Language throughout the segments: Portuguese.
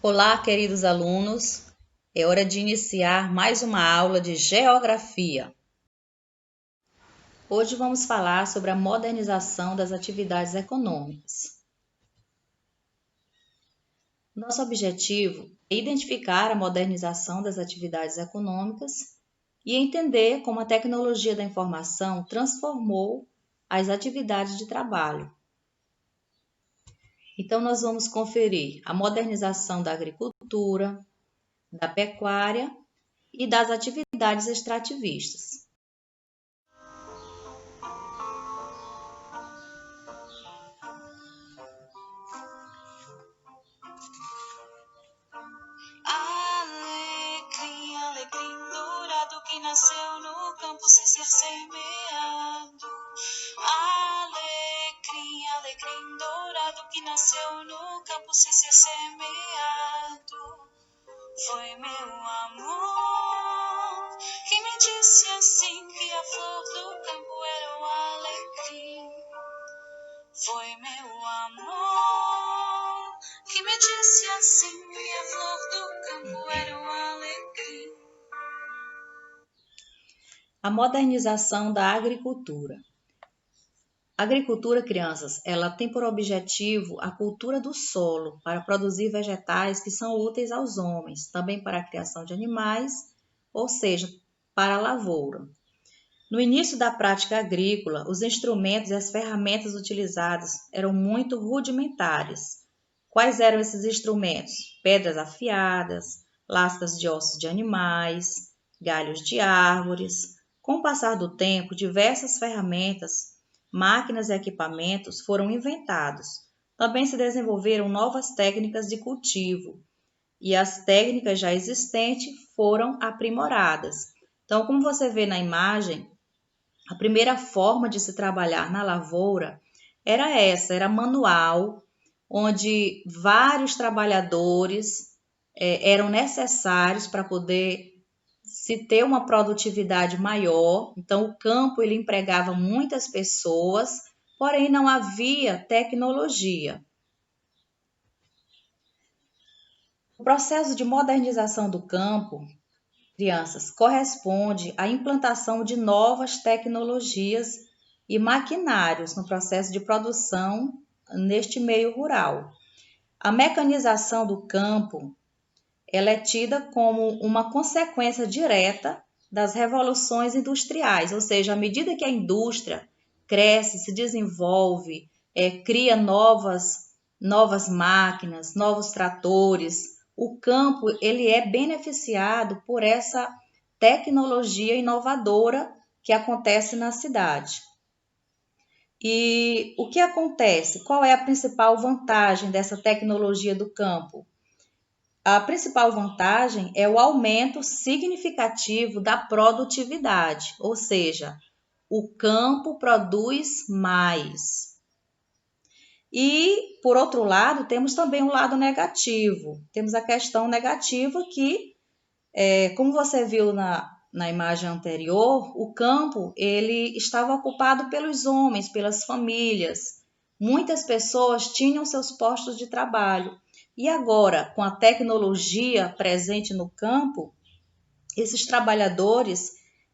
Olá, queridos alunos. É hora de iniciar mais uma aula de Geografia. Hoje vamos falar sobre a modernização das atividades econômicas. Nosso objetivo é identificar a modernização das atividades econômicas e entender como a tecnologia da informação transformou as atividades de trabalho. Então, nós vamos conferir a modernização da agricultura, da pecuária e das atividades extrativistas. Alecrim, alecrim dourado que nasceu no campo sem ser semeado. Alecrim, alecrim dourado que nasceu no campo sem ser semeado. Foi meu amor que me disse assim que a flor do campo era o alecrim. Foi meu amor que me disse assim que a flor do campo era o alecrim. A modernização da agricultura. A agricultura, crianças, ela tem por objetivo a cultura do solo para produzir vegetais que são úteis aos homens, também para a criação de animais, ou seja, para a lavoura. No início da prática agrícola, os instrumentos e as ferramentas utilizadas eram muito rudimentares. Quais eram esses instrumentos? Pedras afiadas, lascas de ossos de animais, galhos de árvores. Com o passar do tempo, diversas ferramentas, máquinas e equipamentos foram inventados. Também se desenvolveram novas técnicas de cultivo e as técnicas já existentes foram aprimoradas. Então, como você vê na imagem, a primeira forma de se trabalhar na lavoura era manual, onde vários trabalhadores eram necessários para poder se ter uma produtividade maior. Então, o campo ele empregava muitas pessoas, porém não havia tecnologia. O processo de modernização do campo, crianças, corresponde à implantação de novas tecnologias e maquinários no processo de produção neste meio rural. A mecanização do campo ela é tida como uma consequência direta das revoluções industriais, ou seja, à medida que a indústria cresce, se desenvolve, cria novas máquinas, novos tratores, o campo ele é beneficiado por essa tecnologia inovadora que acontece na cidade. E o que acontece? Qual é a principal vantagem dessa tecnologia do campo? A principal vantagem é o aumento significativo da produtividade, ou seja, o campo produz mais. E, por outro lado, temos também um lado negativo. Temos a questão negativa que, como você viu na imagem anterior, o campo ele estava ocupado pelos homens, pelas famílias. Muitas pessoas tinham seus postos de trabalho. E agora, com a tecnologia presente no campo, esses trabalhadores,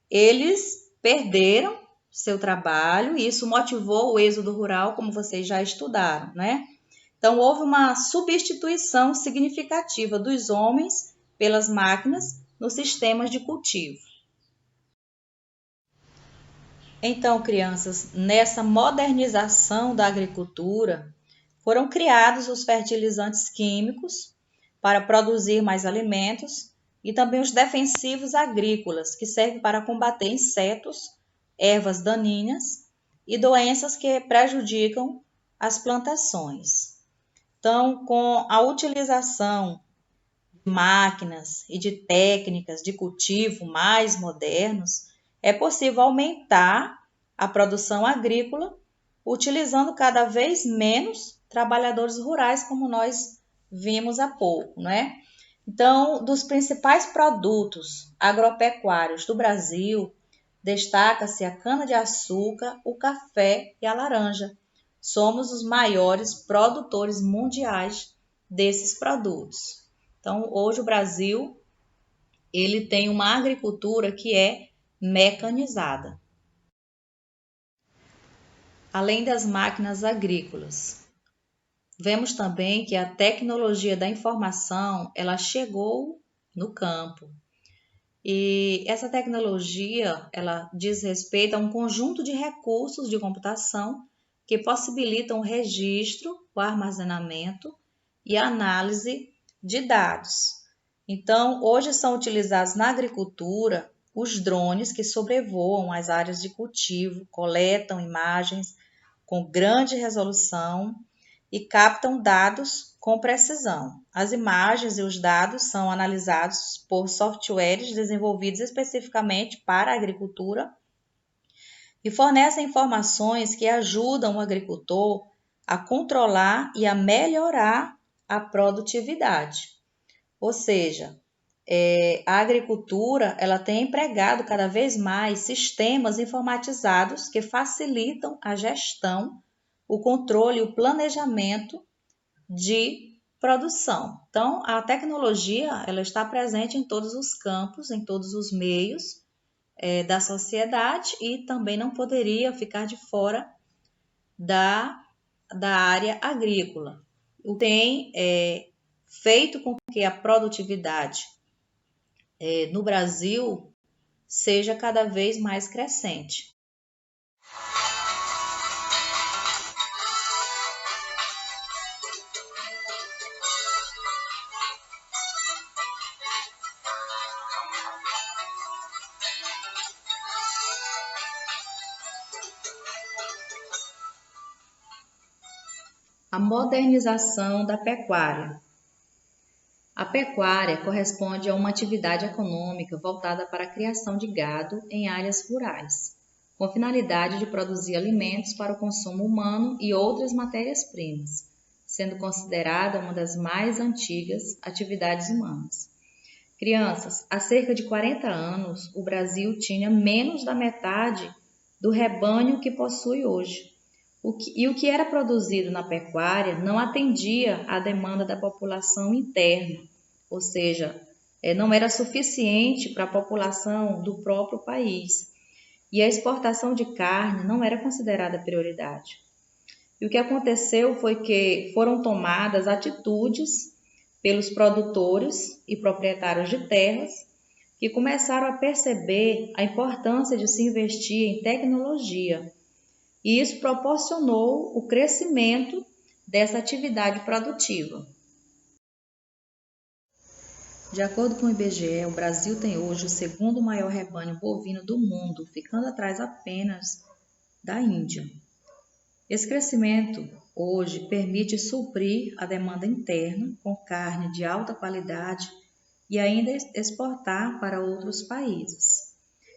eles perderam seu trabalho e isso motivou o êxodo rural, como vocês já estudaram, né? Então, houve uma substituição significativa dos homens pelas máquinas nos sistemas de cultivo. Então, crianças, nessa modernização da agricultura, foram criados os fertilizantes químicos para produzir mais alimentos e também os defensivos agrícolas, que servem para combater insetos, ervas daninhas e doenças que prejudicam as plantações. Então, com a utilização de máquinas e de técnicas de cultivo mais modernos, é possível aumentar a produção agrícola utilizando cada vez menos trabalhadores rurais, como nós vimos há pouco, né? Então, dos principais produtos agropecuários do Brasil, destaca-se a cana-de-açúcar, o café e a laranja. Somos os maiores produtores mundiais desses produtos. Então, hoje o Brasil ele tem uma agricultura que é mecanizada. Além das máquinas agrícolas, vemos também que a tecnologia da informação, ela chegou no campo. E essa tecnologia, ela diz respeito a um conjunto de recursos de computação que possibilitam o registro, o armazenamento e a análise de dados. Então, hoje são utilizados na agricultura os drones que sobrevoam as áreas de cultivo, coletam imagens com grande resolução e captam dados com precisão. As imagens e os dados são analisados por softwares desenvolvidos especificamente para a agricultura e fornecem informações que ajudam o agricultor a controlar e a melhorar a produtividade. Ou seja, a agricultura ela tem empregado cada vez mais sistemas informatizados que facilitam a gestão, o controle e o planejamento de produção. Então, a tecnologia ela está presente em todos os campos, em todos os meios da sociedade e também não poderia ficar de fora da área agrícola. O que tem feito com que a produtividade no Brasil seja cada vez mais crescente. A modernização da pecuária. A pecuária corresponde a uma atividade econômica voltada para a criação de gado em áreas rurais, com finalidade de produzir alimentos para o consumo humano e outras matérias-primas, sendo considerada uma das mais antigas atividades humanas. Crianças, há cerca de 40 anos, o Brasil tinha menos da metade do rebanho que possui hoje. O que era produzido na pecuária não atendia à demanda da população interna, ou seja, não era suficiente para a população do próprio país. E a exportação de carne não era considerada prioridade. E o que aconteceu foi que foram tomadas atitudes pelos produtores e proprietários de terras que começaram a perceber a importância de se investir em tecnologia. E isso proporcionou o crescimento dessa atividade produtiva. De acordo com o IBGE, o Brasil tem hoje o segundo maior rebanho bovino do mundo, ficando atrás apenas da Índia. Esse crescimento hoje permite suprir a demanda interna com carne de alta qualidade e ainda exportar para outros países.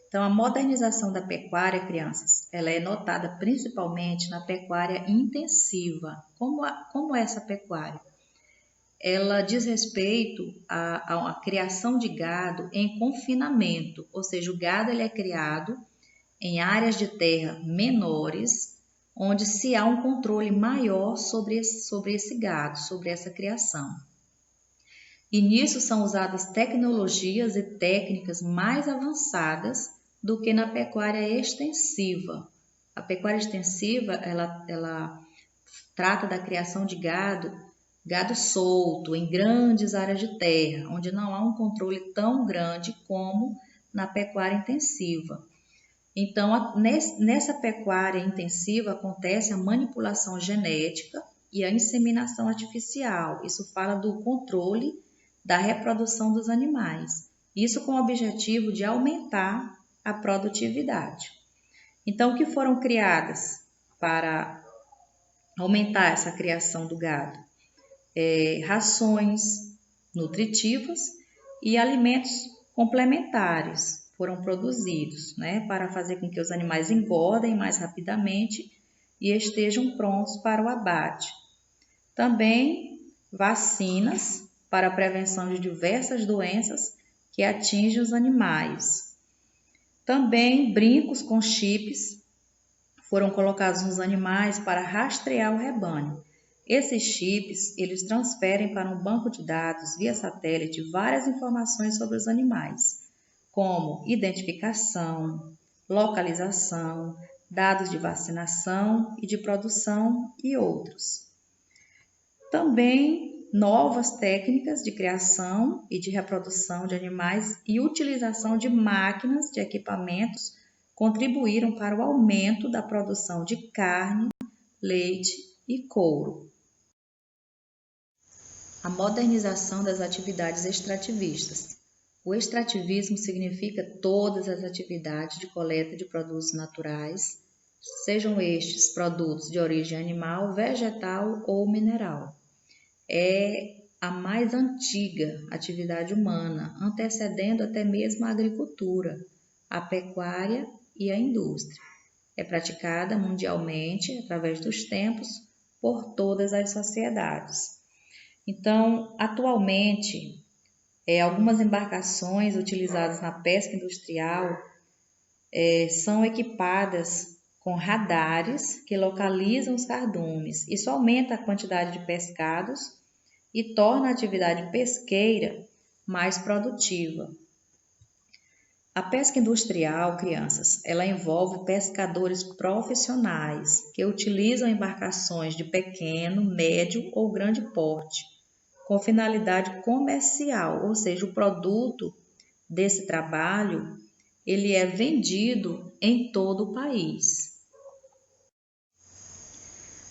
Então, a modernização da pecuária, crianças, ela é notada principalmente na pecuária intensiva. Como é essa pecuária? Ela diz respeito à criação de gado em confinamento, ou seja, o gado ele é criado em áreas de terra menores, onde se há um controle maior sobre esse gado, sobre essa criação. E nisso são usadas tecnologias e técnicas mais avançadas do que na pecuária extensiva. A pecuária extensiva, ela trata da criação de gado solto, em grandes áreas de terra, onde não há um controle tão grande como na pecuária intensiva. Então, nessa pecuária intensiva acontece a manipulação genética e a inseminação artificial. Isso fala do controle da reprodução dos animais. Isso com o objetivo de aumentar a produtividade. Então, o que foram criadas para aumentar essa criação do gado? Rações nutritivas e alimentos complementares foram produzidos, para fazer com que os animais engordem mais rapidamente e estejam prontos para o abate. Também vacinas para a prevenção de diversas doenças que atingem os animais. Também brincos com chips foram colocados nos animais para rastrear o rebanho. Esses chips, eles transferem para um banco de dados via satélite várias informações sobre os animais, como identificação, localização, dados de vacinação e de produção e outros. Também novas técnicas de criação e de reprodução de animais e utilização de máquinas de equipamentos contribuíram para o aumento da produção de carne, leite e couro. A modernização das atividades extrativistas. O extrativismo significa todas as atividades de coleta de produtos naturais, sejam estes produtos de origem animal, vegetal ou mineral. É a mais antiga atividade humana, antecedendo até mesmo a agricultura, a pecuária e a indústria. É praticada mundialmente, através dos tempos, por todas as sociedades. Então, atualmente, algumas embarcações utilizadas na pesca industrial são equipadas com radares que localizam os cardumes. Isso aumenta a quantidade de pescados e torna a atividade pesqueira mais produtiva. A pesca industrial, crianças, ela envolve pescadores profissionais que utilizam embarcações de pequeno, médio ou grande porte, com finalidade comercial, ou seja, o produto desse trabalho, ele é vendido em todo o país.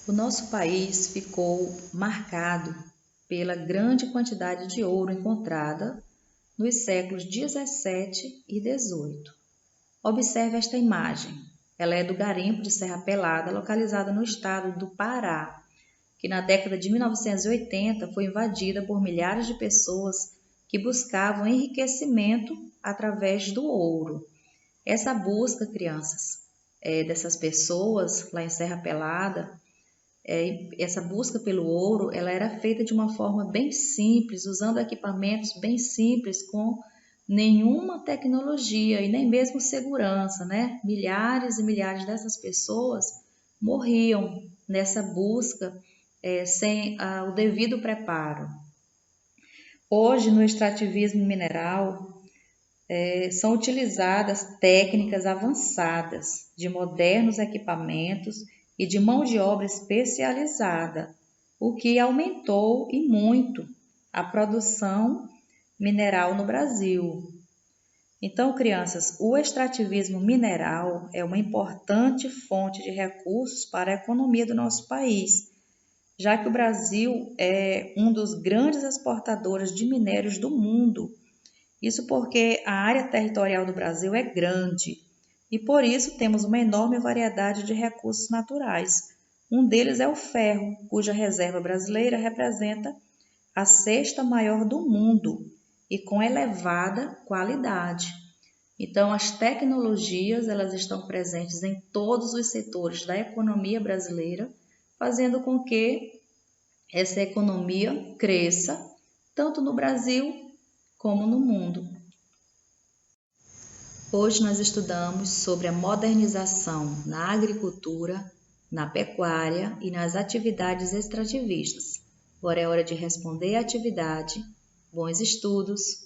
O nosso país ficou marcado pela grande quantidade de ouro encontrada nos séculos 17 e 18. Observe esta imagem. Ela é do garimpo de Serra Pelada, localizada no estado do Pará, que na década de 1980 foi invadida por milhares de pessoas que buscavam enriquecimento através do ouro. Essa busca, crianças, dessas pessoas lá em Serra Pelada, essa busca pelo ouro, ela era feita de uma forma bem simples, usando equipamentos bem simples, com nenhuma tecnologia e nem mesmo segurança, né? Milhares e milhares dessas pessoas morriam nessa busca sem o devido preparo. Hoje, no extrativismo mineral, são utilizadas técnicas avançadas de modernos equipamentos e de mão de obra especializada, o que aumentou e muito a produção mineral no Brasil. Então, crianças, o extrativismo mineral é uma importante fonte de recursos para a economia do nosso país, já que o Brasil é um dos grandes exportadores de minérios do mundo. Isso porque a área territorial do Brasil é grande e por isso temos uma enorme variedade de recursos naturais. Um deles é o ferro, cuja reserva brasileira representa a sexta maior do mundo e com elevada qualidade. Então, as tecnologias, elas estão presentes em todos os setores da economia brasileira, fazendo com que essa economia cresça, tanto no Brasil como no mundo. Hoje nós estudamos sobre a modernização na agricultura, na pecuária e nas atividades extrativistas. Agora é hora de responder a atividade. Bons estudos!